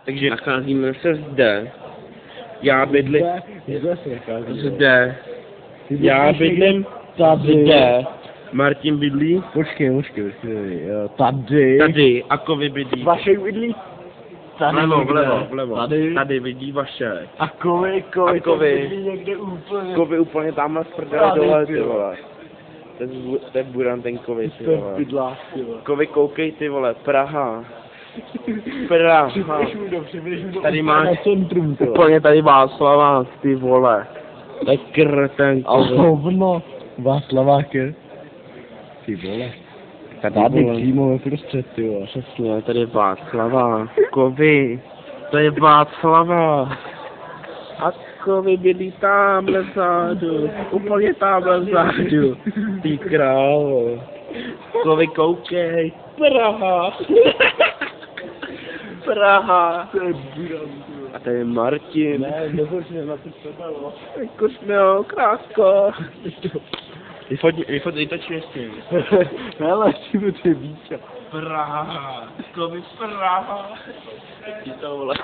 Takže nacházíme se zde. Já bydlím zde. Já bydlím zde. Martin bydlí Počkej, tady. tady. A Kovy bydlí. Vašek bydlí tady. Vlevo. Tady. Tady bydlí Vašek. A Kovy bydlí někde úplně. Kovy úplně tamhle z prdele dole, ty vole. To je buran ten Kovy, ty To je vole. bydlák, ty vole. Kovy, koukej, ty vole, Praha. Praha. Přibliž mu to Tady úplně máš na centrum, ty vole. úplně tady Václavák, ty vole. To je krten, A Kovy. hovno. Václavák je. Ty vole. Tady vole. přímo ve prostřed, ty vole. Přesně, tady je Václavák. Kovy. To je Václavák. A Kovy bydlí tamhle vzadu. Úplně tamhle vzadu. Ty králo. Kovy, koukej. Praha. Praha. To je buran, ty vole. A tady je Martin. Ne, nepočne na to předalo. Kusmeo, krásko. Vytočíme s tím. Hele, čím to je víča. Praha. Kovy, Praha. Ty to vole.